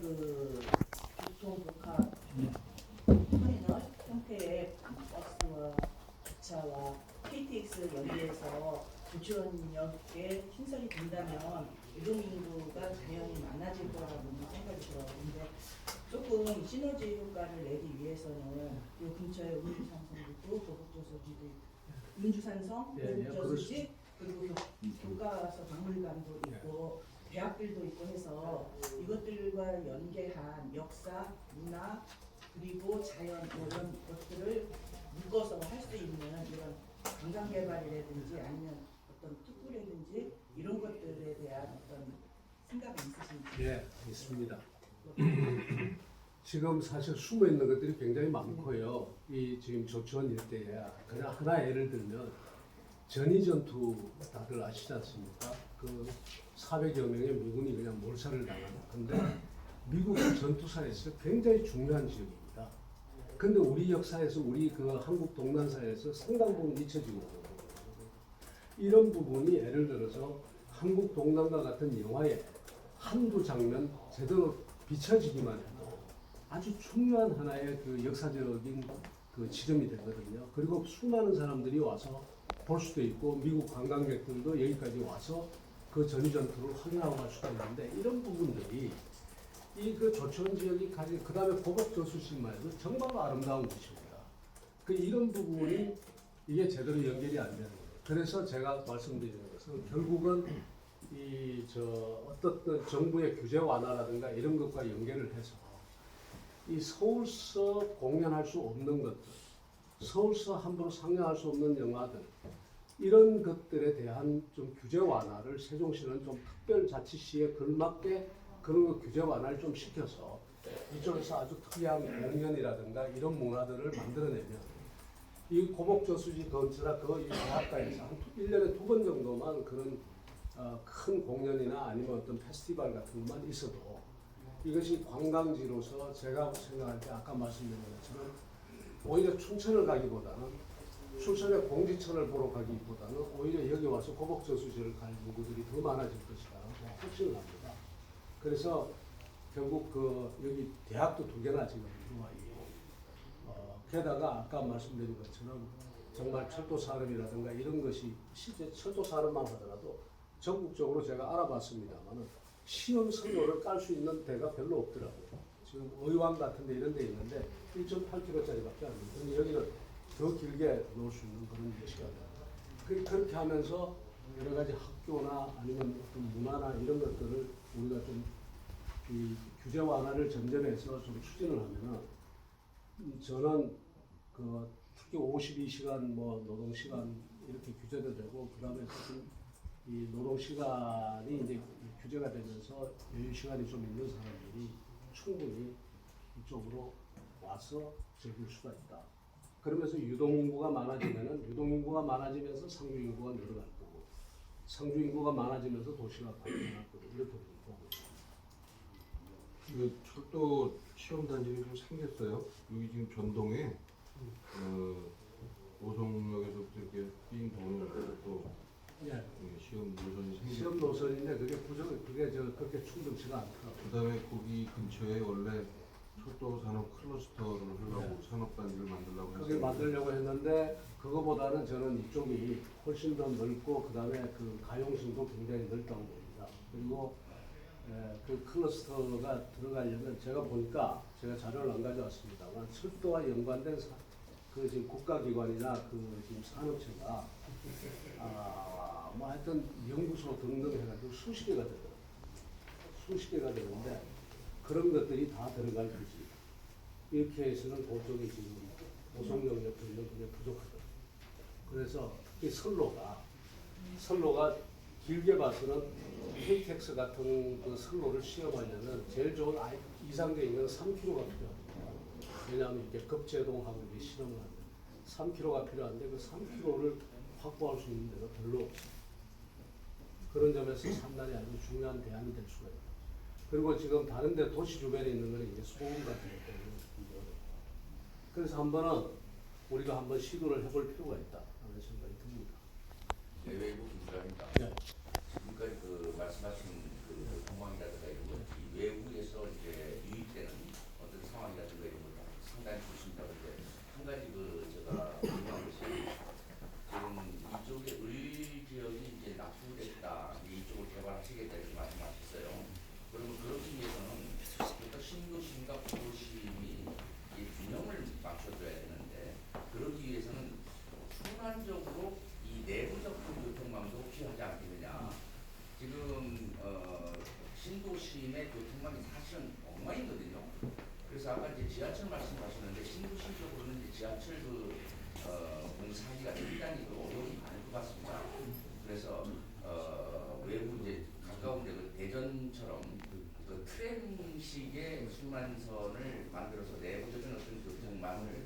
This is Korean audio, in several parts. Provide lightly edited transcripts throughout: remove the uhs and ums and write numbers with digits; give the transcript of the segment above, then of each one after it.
그 교통복합 터미널 형태의 버스와 기차와 KTX 연계해서 조치원역에 신설이 된다면 유동인구가 당연히 많아질 거라고는 생각이 들어요. 근데 조금 시너지 효과를 내기 위해서는 이 근처에 운주산성도 있고 도곡저수지도 있고 운주산성, 도곡저수지 그리고 교과서 박물관도 있고 대학들도 있고 해서 이것들과 연계한 역사, 문화 그리고 자연 이런 것들을 묶어서 할 수 있는 이런 관광개발이라든지 아니면 어떤 특구라든지 이런 것들에 대한 어떤 생각이 있으신지? 예, 있습니다. 지금 사실 숨어 있는 것들이 굉장히 많고요. 이 지금 조치원 일대에 그냥 하나 예를 들면 전이전투 다들 아시지 않습니까? 그 400여 명의 미군이 그냥 몰살을 당하는. 근데 미국 전투사에서 굉장히 중요한 지역입니다. 근데 우리 역사에서 우리 그 한국 동남사에서 상당 부분 잊혀지고 있는 이런 부분이 예를 들어서 한국 동남과 같은 영화에 한두 장면 제대로 비춰지기만 해도 아주 중요한 하나의 그 역사적인 그 지점이 되거든요. 그리고 수많은 사람들이 와서 볼 수도 있고 미국 관광객들도 여기까지 와서 그 전전투를 확인하고 갈 수가 있는데 이런 부분들이 이 그 조치원 지역이 가진 그 다음에 고곡저수지만 해도 정말 아름다운 곳입니다. 그 이런 부분이 이게 제대로 연결이 안 되는 거예요. 그래서 제가 말씀드리는 것은 결국은 이 저 어떤 정부의 규제 완화라든가 이런 것과 연결을 해서 이 서울서 공연할 수 없는 것들, 서울서 함부로 상영할 수 없는 영화들 이런 것들에 대한 좀 규제 완화를 세종시는 좀 특별자치시에 걸맞게 그런 거 규제 완화를 좀 시켜서 이쪽에서 아주 특이한 공연이라든가 이런 문화들을 만들어내면 이 고복저수지 근처나 그 대학가에서 한 1년에 2번 정도만 그런 큰 공연이나 아니면 어떤 페스티벌 같은 것만 있어도 이것이 관광지로서 제가 생각할 때 아까 말씀드린 것처럼 오히려 춘천을 가기보다는 춘천의 공지천을 보러 가기보다는 오히려 여기 와서 고복저수지를 갈 누구들이 더 많아질 것이다. 확신을 합니다. 그래서 결국 그 여기 대학도 2개나 지금 들어와 있고 게다가 아까 말씀드린 것처럼 정말 철도 산업이라든가 이런 것이 실제 철도 산업만 하더라도 전국적으로 제가 알아봤습니다만은 시험 선로를 깔 수 있는 데가 별로 없더라고요. 지금 의왕 같은 데 이런 데 있는데 1.8km짜리밖에 안 돼요. 근데 여기는 더 길게 놓을 수 있는 그런 예시가 돼요. 그렇게 하면서 여러 가지 학교나 아니면 어떤 문화나 이런 것들을 우리가 좀 이 규제 완화를 전제해서 좀 추진을 하면은 저는 그 특히 52시간 뭐 노동 시간 이렇게 규제도 되고 그다음에 이 노동 시간이 이제 규제가 되면서 여유 시간이 좀 있는 사람들이 충분히 이쪽으로 와서 즐길 수가 있다. 그러면서 유동인구가 많아지면은 유동인구가 많아지면서 상주인구가 늘어날 거고 상주인구가 많아지면서 도시가 발전할 거고 이렇게 보고 있습니다. 그 철도 시험 단지가 좀 생겼어요. 여기 지금 전동에 오송역에서부터 이렇게 삥 도는 또 예. 시험 노선이 생겼고. 시험 노선인데 그게 그렇게 충분치가 않더라고요. 그다음에 거기 근처에 원래 철도 산업 클러스터를 하려고 산업단지를 만들려고 그게 했어요. 만들려고 했는데 그거보다는 저는 이쪽이 훨씬 더 넓고 그다음에 그 가용성도 굉장히 넓다고 봅니다. 그리고 그 클러스터가 들어가려면 제가 보니까 제가 자료를 안 가져왔습니다만 철도와 연관된 그 지금 국가기관이나 그 지금 산업체가 뭐 하여튼 연구소 등등 해가지고 수십 개가 되더라고요. 수십 개가 되는데 그런 것들이 다 들어갈 거지. 이렇게 해서는 그쪽이 지금 오송역 옆에 있는 그게 부족하더라고요. 그래서 특히 선로가 길게 봐서는 KTX 같은 그 선로를 시험하려면 제일 좋은 이상적인 건 3km가 필요합니다. 왜냐하면 이게 급제동하고 이게 실험을 하는데 3km가 필요한데 그 3km를 확보할 수 있는 데가 별로 없어요. 그런 점에서 상당히 아주 중요한 대안이 될 수가 있다. 그리고 지금 다른 데 도시 주변에 있는 거는 이제 소음 같은 것 때문에 그래서 한번은 우리가 한번 시도를 해볼 필요가 있다 하는 생각이 듭니다. 외부 김수환입니다. 네. 지금까지 그 말씀하신 그 공항이라든가 이런 것들이 외부에서 이제 사실 공사하기가 굉장히 어려움이 많을 것 같습니다. 그래서 외부 이제 가까운 데 대전처럼 그 트램식의 순환선을 만들어서 내부적인 어떤 교통망을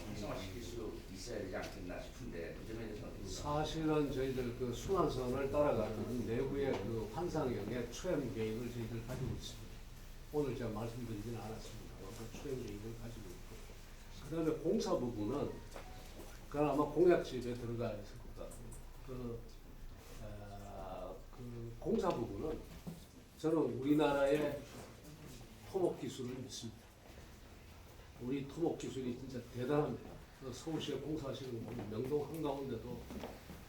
활성화시킬 수 있어야 되지 않겠나 싶은데 그 점에 대해서는 어떻게 생각하세요? 사실은 저희들 그 순환선을 따라가는 내부의 그 환상형의 트램 계획을 저희들 가지고 있습니다. 오늘 제가 말씀드리지는 않았습니다. 그 트램 계획을 가지고 있고, 그다음에 공사 부분은 그건 아마 공약집에 들어가 있을 것 같고, 그 공사 부분은 저는 우리나라의 토목 기술을 믿습니다. 우리 토목 기술이 진짜 대단합니다. 그 서울시에 공사하시는 거 보면 명동 한가운데도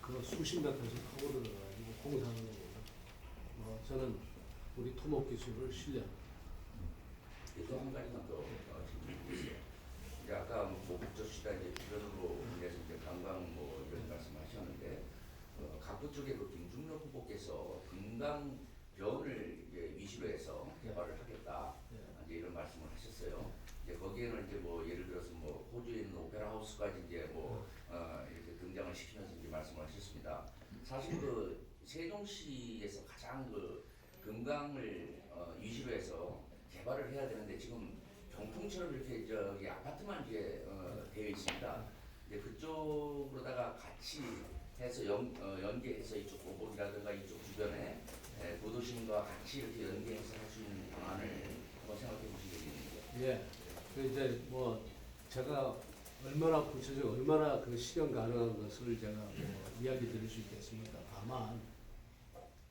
그 수십 메터씩 하고 들어가지고 공사하는 거 보면 저는 우리 토목 기술을 신뢰합니다. 또 한 가지만 더 질문드리겠습니다. 이제 아까 목적지가 이제 주변으로 인해서 이제 관광 뭐 이런 말씀하셨는데 갑부 쪽에 그 김중로 후보께서 금강변을 이제 위시로 해서 개발을 하겠다 이제 이런 말씀을 하셨어요. 이제 거기에는 이제 뭐 예를 들어서 뭐 호주에 있는 오페라 하우스까지 이제 뭐 이렇게 등장을 시키면서 이제 말씀을 하셨습니다. 사실 그 세종시에서 가장 그 금강을 위시로 해서 개발을 해야 되는데 지금 병풍처럼 이렇게 저기 아파트만 이제 되어 있습니다. 이제 그쪽으로다가 같이 해서 연계해서 이쪽 고복이라든가 이쪽 주변에 도도심과 같이 이렇게 연계해서 할 수 있는 방안을 한번 생각해 보시겠는데. 예. 그 이제 뭐 제가 얼마나 구체적 얼마나 그 실현 가능한 것을 제가 뭐 이야기 드릴 수 있겠습니까? 다만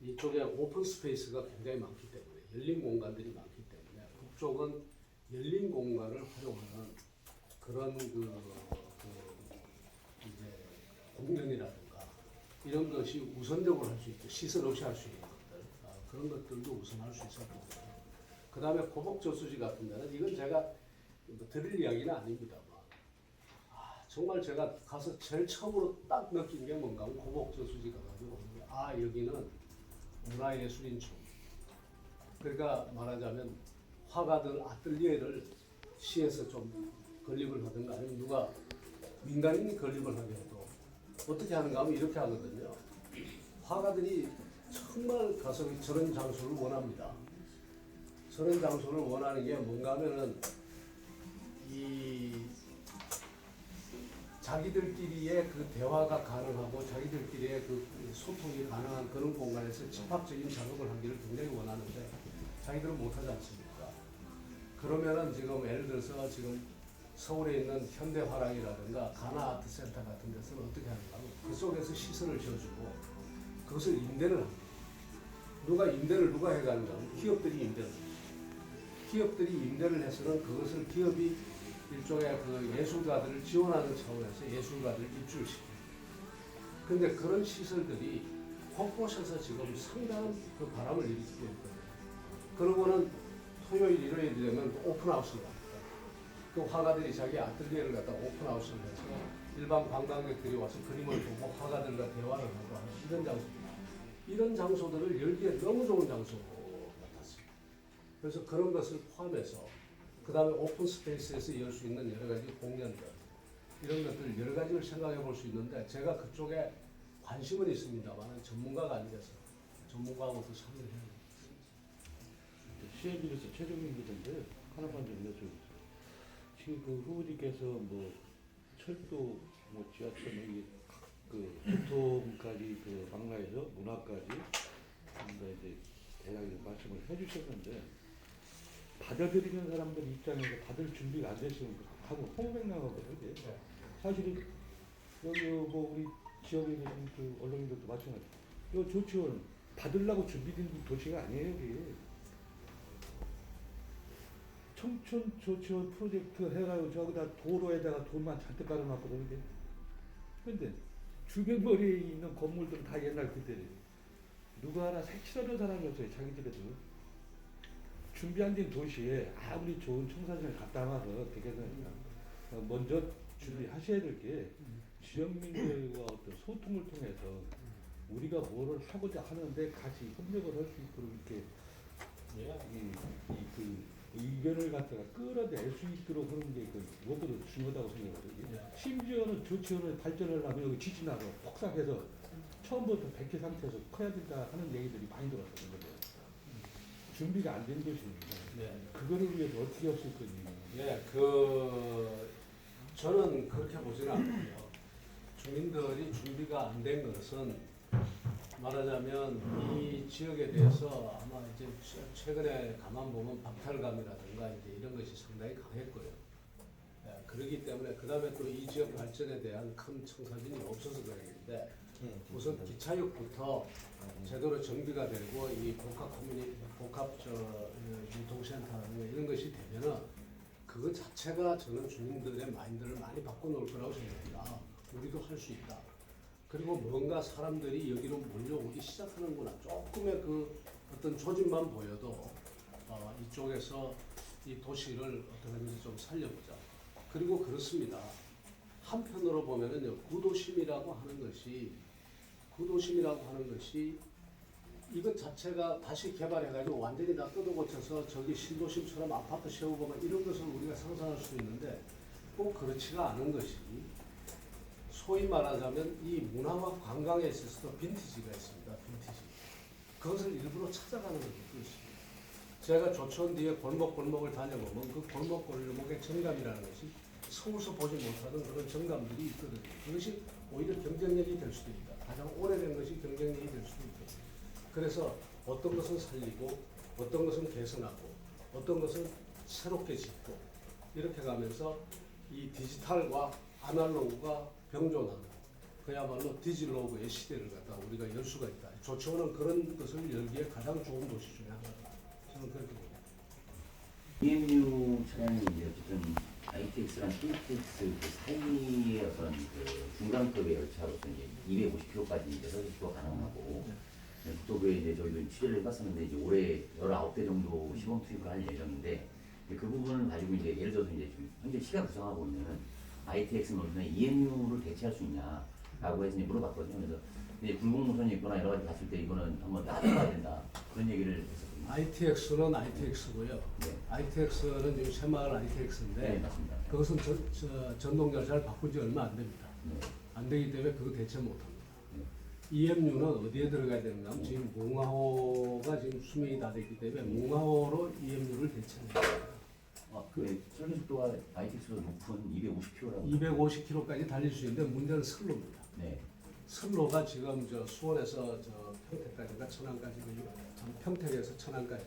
이쪽에 오픈 스페이스가 굉장히 많기 때문에 열린 공간들이 많기 때문에 북쪽은 열린 공간을 활용하는 그런 이제 공연이라든가 이런 것이 우선적으로 할 수 있고 시설 없이 할 수 있는 것들 그런 것들도 우선할 수 있을 거고요. 그 다음에 고복저수지 같은 데는 이건 제가 뭐 드릴 이야기는 아닙니다만 정말 제가 가서 제일 처음으로 딱 느낀 게 뭔가 하면 고복저수지 가가지고 여기는 문화예술인촌 그러니까 말하자면 화가들 아틀리에를 시에서 좀 건립을 하든가 아니면 누가 민간인이 건립을 하더라도 어떻게 하는가 하면 이렇게 하거든요. 화가들이 정말 가서 저런 장소를 원합니다. 저런 장소를 원하는 게 뭔가 하면은 이 자기들끼리의 그 대화가 가능하고 자기들끼리의 그 소통이 가능한 그런 공간에서 집합적인 작업을 하기를 굉장히 원하는데 자기들은 못하지 않습니까? 그러면은 지금 예를 들어서 지금 서울에 있는 현대화랑이라든가 가나아트센터 같은 데서는 어떻게 하는가 하면 그 속에서 시설을 지어주고 그것을 임대를 합니다. 누가 해가는가 하면 기업들이 임대를 합니다. 기업들이 임대를 해서는 그것을 기업이 일종의 그 예술가들을 지원하는 차원에서 예술가들을 입주시킵니다. 근데 그런 시설들이 곳곳에서 지금 상당한 그 바람을 일으키고 있거든요. 그러고는 토요일, 일요일 되면 오픈하우스를 합니다. 그 화가들이 자기 아틀리에를 갖다 오픈하우스를 해서 일반 관광객들이 와서 그림을 보고 화가들과 대화를 하고 하는 이런 장소입니다. 이런 장소들을 열기에 너무 좋은 장소 같았습니다. 그래서 그런 것을 포함해서 그 다음에 오픈 스페이스에서 열 수 있는 여러 가지 공연들 이런 것들 여러 가지를 생각해 볼 수 있는데 제가 그쪽에 관심은 있습니다만 전문가가 아니라서 전문가하고도 상의를 해야 됩니다. 시혜비로서 최종인 문제인데 하나만 좀 여쭤보세요. 지금 그 후보님께서 뭐 철도, 뭐 지하철, 여기 그 교통까지 그 망라해서 문화까지 이제 대략 말씀을 해주셨는데 받아들이는 사람들 입장에서 받을 준비가 안 됐으면 하고 홍백나거든요. 사실은 여기 뭐 우리 지역에 계신 그 언론인들도 마찬가지. 이 조치원 받으려고 준비된 도시가 아니에요. 이게. 청춘 조치원 프로젝트 해가지고 저기다 도로에다가 돈만 잔뜩 깔아놨거든요. 이게. 근데 주변 거리에 있는 건물들은 다 옛날 그때래요. 누가 하나 색칠하는 사람이 없어요. 자기들에도. 준비 안 된 도시에 아무리 좋은 청사진을 갖다 놔서 되게는 먼저 준비하셔야 될 게 지역민들과 어떤 소통을 통해서 우리가 뭐를 하고자 하는데 같이 협력을 할 수 있도록 이렇게 그 의견을 갖다가 끌어낼 수 있도록 하는 게 무엇보다 중요하다고 생각하거든요. 네. 심지어는 조치원을 발전을 하면 여기 지진하고 폭삭해서 처음부터 백해 상태에서 커야 된다 하는 얘기들이 많이 들었거든요. 준비가 안 된 것입니다. 네. 그거를 위해서 어떻게 했을 건지. 예, 저는 그렇게 보지는 않고요. 주민들이 준비가 안 된 것은 말하자면 이 지역에 대해서 아마 이제 최근에 가만 보면 박탈감이라든가 이제 이런 것이 상당히 강했고요. 예, 그렇기 때문에 그 다음에 또 이 지역 발전에 대한 큰 청사진이 없어서 그랬는데 우선 기차역부터 제대로 정비가 되고 이 복합 유통센터 이런 것이 되면은 그거 자체가 저는 주민들의 마인드를 많이 바꿔놓을 거라고 생각합니다. 우리도 할 수 있다. 그리고 뭔가 사람들이 여기로 몰려오기 시작하는구나. 조금의 그 어떤 조짐만 보여도 이쪽에서 이 도시를 어떻게든지 좀 살려보자. 그리고 그렇습니다. 한편으로 보면은요, 구도심이라고 하는 것이 이것 자체가 다시 개발해가지고 완전히 다 뜯어고쳐서 저기 신도심처럼 아파트 세우고 막 이런 것을 우리가 상상할 수 있는데 꼭 그렇지가 않은 것이 소위 말하자면 이 문화와 관광에 있어서도 빈티지가 있습니다. 빈티지. 그것을 일부러 찾아가는 것도 있습니다. 제가 조천 뒤에 골목골목을 다녀보면 그 골목골목의 정감이라는 것이 서울서 보지 못하는 그런 정감들이 있거든요. 그것이 오히려 경쟁력이 될 수도 있다. 가장 오래된 것이 경쟁력이 될 수도 있다. 그래서 어떤 것은 살리고 어떤 것은 개선하고 어떤 것은 새롭게 짓고 이렇게 가면서 이 디지털과 아날로그가 병존하는 그야말로 디지로그의 시대를 갖다 우리가 열 수가 있다. 조천은 그런 것을 열기에 가장 좋은 도시 중에 하나다. 저는 그렇게 봅니다. EMU 차량이 이제 어쨌든 ITX랑 KTX 그 사이의 어떤 그 중간급의 열차로서 이제 250km까지 이제 서비스가 가능하고 국토부에 이제 저희도 취재를 해봤었는데 이제 올해 19대 정도 시범 투입을 할 예정인데 그 부분을 가지고 이제 예를 들어서 이제 지금 현재 시가 구성하고 있는 ITX 노선에 EMU를 대체할 수 있냐라고 해서 이제 물어봤거든요. 그래서 이제 굴곡 노선이 있거나 여러 가지 봤을 때 이거는 한번 따져봐야 된다 그런 얘기를 했었거든요. ITX는 ITX고요. 네. ITX는 지금 새마을 ITX인데 네, 맞습니다. 그것은 전동 열차를 바꾼 지 얼마 안 됩니다. 네. 안 되기 때문에 그거 대체 못합니다. 네. EMU는 어디에 들어가야 되는가 하면 지금 몽하호가 지금 수명이 다 됐기 때문에 몽하호로 EMU를 대체합니다. 그 설계 속도가 ITX보다 높은 250km라고. 250km까지 달릴 수 있는데 문제는 선로입니다. 네. 선로가 지금 수원에서 평택까지가 천안까지, 평택에서 천안까지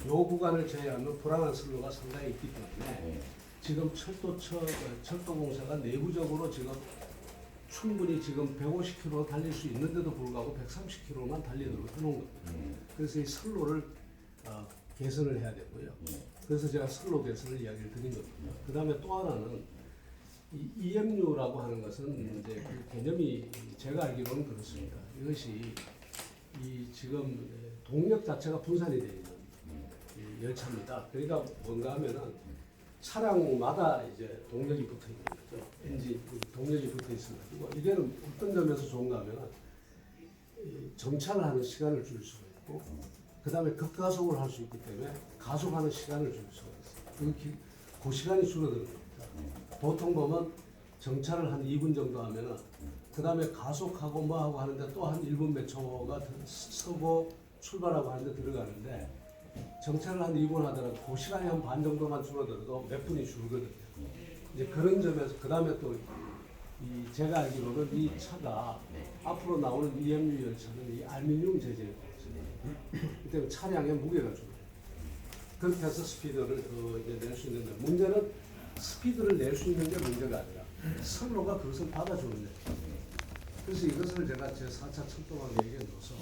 요 구간을 제외하면 불안한 선로가 상당히 있기 때문에 네. 지금 철도공사가 내부적으로 지금 충분히 지금 150km 달릴 수 있는데도 불구하고 130km만 달리도록 해놓은 겁니다. 그래서 이 선로를 개선을 해야 되고요. 그래서 제가 선로 개선을 이야기를 드린 겁니다. 그 다음에 또 하나는 이 EMU라고 하는 것은 이제 그 개념이 제가 알기로는 그렇습니다. 이것이 이 지금 동력 자체가 분산이 되어 있는 이 열차입니다. 그러니까 뭔가 하면은 차량마다 이제 동력이 붙어 있는 거죠. 엔진 동력이 붙어 있어가지고 이게는 어떤 점에서 좋은가 하면은 정차를 하는 시간을 줄 수가 있고 그 다음에 급가속을 할 수 있기 때문에 가속하는 시간을 줄 수가 있어요. 그 시간이 줄어드는 겁니다. 보통 보면 정차를 한 2분 정도 하면은 그 다음에 가속하고 뭐하고 하는데 또 한 1분 몇 초가 서고 출발하고 하는데 들어가는데 정차를 한 2분 하더라도 그 시간이 한 반 정도만 줄어들어도 몇 분이 줄거든요. 이제 그런 점에서 그 다음에 또 이 제가 알기로는 이 차가 앞으로 나오는 EMU 열차는 이 알루미늄 재질이거든요. 그 때문에 차량의 무게가 줄어요. 그렇게 해서 스피드를 더 이제 낼 수 있는데 문제는 스피드를 낼 수 있는 게 문제가 아니라 선로가 그것을 받아주는 거예요. 그래서 이것을 제가 제 4차 철도망계획에 넣어서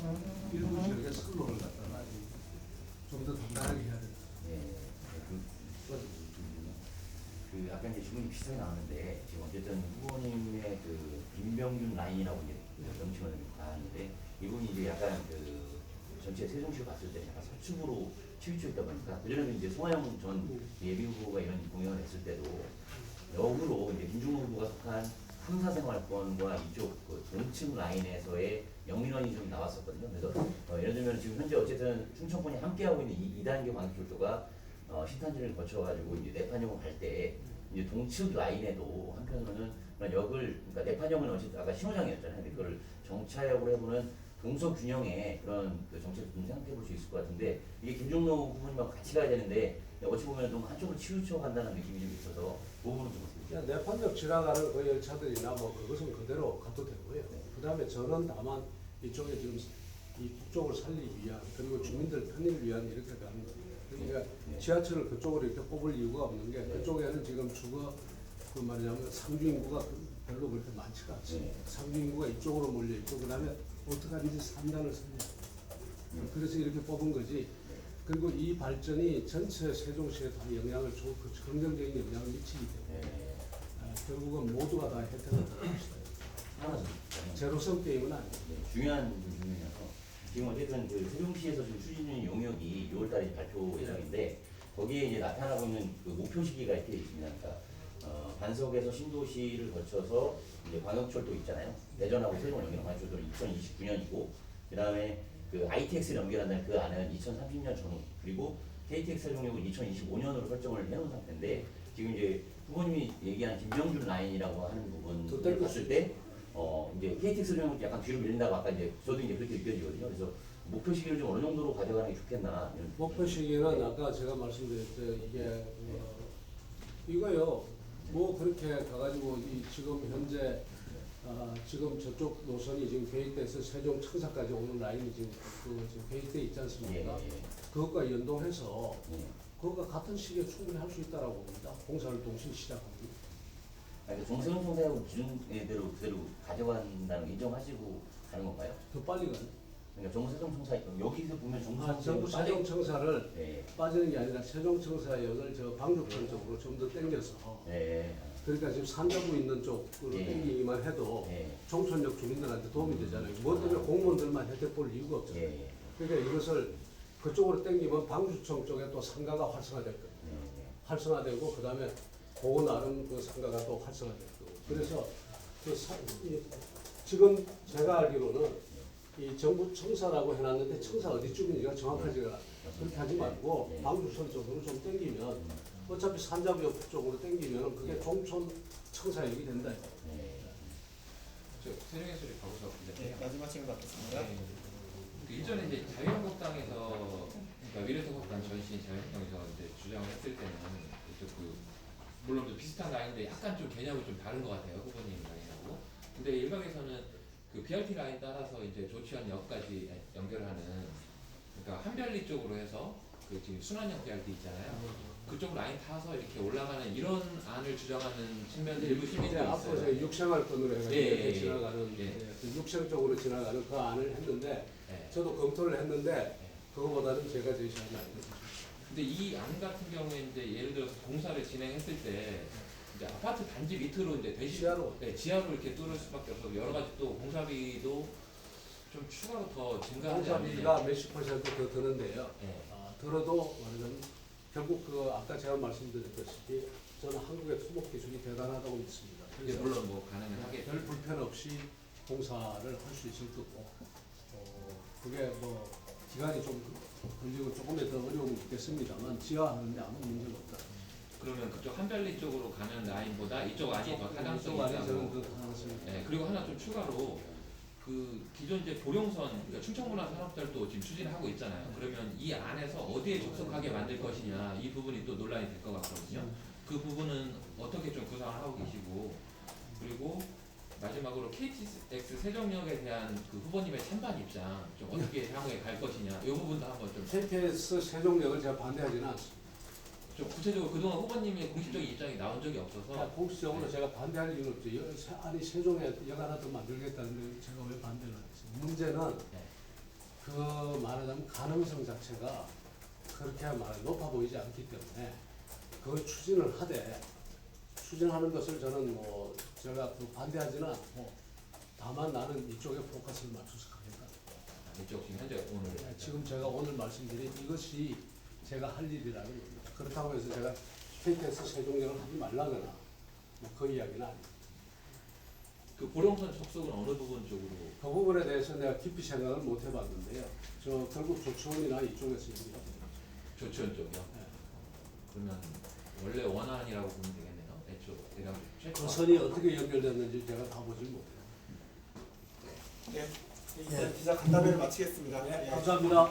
일부 지역의 선로를 갖다가 좀 더 단단하게 해야 된다. 그 아까 이제 질문이 비슷하게 나왔는데 지금 어쨌든 후보님의 그 김병준 라인이라고 이제 명칭을 가하는데 이분이 이제 약간 그 전체 세종시를 봤을 때 약간 서축으로 치우쳐 있다 보니까 그전에는 이제 송하영 전 예비 후보가 이런 공연을 했을 때도 역으로 이제 김중호 후보가 속한 탐사생활권과 이쪽 그 동층 라인에서의 영민원이 좀 나왔었거든요. 그래서 예를 들면 지금 현재 어쨌든 충청권이 함께하고 있는 이 2단계 광역철도가 신탄지를 거쳐가지고 이제 내판역을 갈 때 이제 동측 라인에도 한편으로는 그런 역을 그러니까 내판역은 어쨌든 아까 신호장이었잖아요. 근데 그걸 정차역으로 해보는 동서균형의 그런 그 정책을 좀 생각해 볼 수 있을 것 같은데 이게 김종로 후보님하고 같이 가야 되는데 어찌 보면 좀 한쪽으로 치우쳐 간다는 느낌이 좀 있어서 그 부분은 좀 어떻게 그냥 내판역 지나가는 그 열차들이나 뭐 그것은 그대로 가도 되고요. 그 다음에 저는 다만 이쪽에 지금 이 북쪽을 살리기 위한 그리고 주민들 편의를 위한 이렇게 가는 거예요. 그러니까 지하철을 그쪽으로 이렇게 뽑을 이유가 없는 게 그쪽에는 지금 주거 그 말하자면 상주 인구가 별로 그렇게 많지가 않습니다. 상주 인구가 이쪽으로 몰려 있고 그 다음에 어떻게 하든지 3단을 살려요. 그래서 이렇게 뽑은 거지. 그리고 이 발전이 전체 세종시에 다 영향을 좋고 긍정적인 영향을 미치기 때문에 결국은 모두가 다 혜택을 받을 것이다. 하나 제로섬 게임은 아니에요. 중요한 부분이라서 지금 어쨌든 그 세종시에서 지금 추진 중인 용역이 6월달에 발표 예정인데 거기에 이제 나타나고 있는 그 목표 시기가 이렇게 있습니다. 그러니까 반석에서 신도시를 거쳐서 이제 광역철도 있잖아요. 대전하고 세종 연결 광역철도는 2029년이고 그 다음에 그 ITX를 연결한다는 그 안은 2030년 전후 그리고 KTX 세종역은 2025년으로 설정을 해놓은 상태인데 지금 이제 후보님이 얘기한 김명준 라인이라고 하는 부분을 봤을 때 이제 KTX 세종역은 약간 뒤로 밀린다고 아까 이제 저도 이제 그렇게 느껴지거든요. 그래서 목표 시기를 좀 어느 정도로 가져가는 게 좋겠나 이런 목표 시기는 아까 제가 말씀드렸죠. 이게 이거요. 뭐 그렇게 가가지고 이 지금 현재 지금 저쪽 노선이 지금 계획돼서 세종 청사까지 오는 라인이 지금 지금 계획돼 있지 않습니까? 그것과 연동해서 그거가 같은 시기에 충분히 할 수 있다라고 봅니다. 공사를 동시에 시작합니다. 그러니까 정세훈 총사하고 기준대로 그대로 가져간다는 거 인정하시고 가는 건가요? 더 빨리 가요. 그러니까 정세종 총사 여기서 보면 정부 세종 청사를 네. 빠지는 게 아니라 세종 청사역을 저 방주편 쪽으로 좀 더 당겨서 그러니까 지금 산자부 있는 쪽으로 당기기만 해도 종촌역 주민들한테 도움이 되잖아요. 뭐 때문에 공무원들만 혜택 볼 이유가 없잖아요. 그러니까 이것을 그쪽으로 당기면 방주청 쪽에 또 상가가 활성화될 거예요. 활성화되고 그 다음에 그거 나름 그 상가가 또 활성화될 거고. 그래서 지금 제가 알기로는 이 정부 청사라고 해놨는데 청사 어디쯤인지가 정확하지가 그렇게 하지 말고 방주천 쪽으로 좀 당기면 어차피 산자부역 쪽으로 당기면 그게 종촌 청사역이 된다. 저 세종의 소리 박우석 기자님. 마지막 질문 받겠습니다. 그 일전에 이제 자유한국당에서 그러니까 미래통합당 전신 자유한국당에서 이제 주장을 했을 때는 이쪽 그 물론 좀 비슷한 라인인데 약간 좀 개념이 좀 다른 것 같아요 후보님 라인하고. 근데 일각에서는 그 BRT 라인 따라서 이제 조치원역까지 연결하는 그러니까 한별리 쪽으로 해서 그 지금 순환형 BRT 있잖아요. 그쪽 라인 타서 이렇게 올라가는 이런 안을 주장하는 측면도 일부 시민들이 있어요. 앞으로 저희 육생활권으로 해가지고 이렇게 지나가는 그 육생 쪽으로 지나가는 그 안을 했는데 저도 검토를 했는데 그거보다는 제가 제시한 아니거든요. 근데 이 안 같은 경우에 이제 예를 들어서 공사를 진행했을 때 이제 아파트 단지 밑으로 이제 지하로 지하로 이렇게 뚫을 수밖에 없어서 여러 가지 또 공사비도 좀 추가로 더 증가하지 공사비가 않느냐. 몇십 % 더 드는데요. 들어도 말하자면 결국 그 아까 제가 말씀드렸다시피 저는 한국의 토목 기술이 대단하다고 믿습니다. 그래서 물론 뭐 가능은 하겠죠. 별 불편 없이 공사를 할 수 있을 거고 그게 뭐 기간이 좀 걸리고 조금의 더 어려움이 있겠습니다만 지하하는데 아무 문제가 없다. 그러면 그쪽 한별리 쪽으로 가는 라인보다 이쪽 안이 더 타당성이 이쪽 안이 저는 있다고. 더 타당성이 있다. 그리고 하나 좀 추가로 그 기존 이제 보령선 그러니까 충청문화산업절도 지금 추진하고 있잖아요. 그러면 이 안에서 어디에 접속하게 만들 것이냐 이 부분이 또 논란이 될 것 같거든요. 그 부분은 어떻게 좀 구상을 하고 계시고 그리고 마지막으로 KTX 세종역에 대한 그 후보님의 찬반 입장 좀 어떻게 향후에 갈 것이냐 이 부분도 한번 좀 KTX 세종역을 제가 반대하지는 않습니다. 좀 구체적으로 그동안 후보님의 공식적인 입장이 나온 적이 없어서 공식적으로 제가 반대할 이유는 없죠. 아니 세종에 역 하나 더 만들겠다는데 제가 왜 반대를 하겠어요. 문제는 그 말하자면 가능성 자체가 그렇게 말하면 높아 보이지 않기 때문에 그 추진을 하되 추진하는 것을 저는 뭐 제가 그 반대하지는 않고 다만 나는 이쪽에 포커스를 맞춰서 가겠다. 이쪽 지금 현재 오늘 지금 제가 오늘 말씀드린 이것이 제가 할 일이라는 겁니다. 그렇다고 해서 제가 KTX 세종역을 하지 말라거나 뭐 그 이야기는 아닙니다. 그 보령선 접속은 어느 부분 쪽으로? 그 부분에 대해서 내가 깊이 생각을 못 해봤는데요. 저 결국 조치원이나 이쪽에서 얘기합니다. 조치원 쪽이요? 그러면 원래 원안이라고 보면 되겠네요. 애초 대략 그 최초. 선이 어떻게 연결됐는지 제가 가보질 못해요. 네, 이제 기자 간담회를 마치겠습니다. 네, 예. 감사합니다.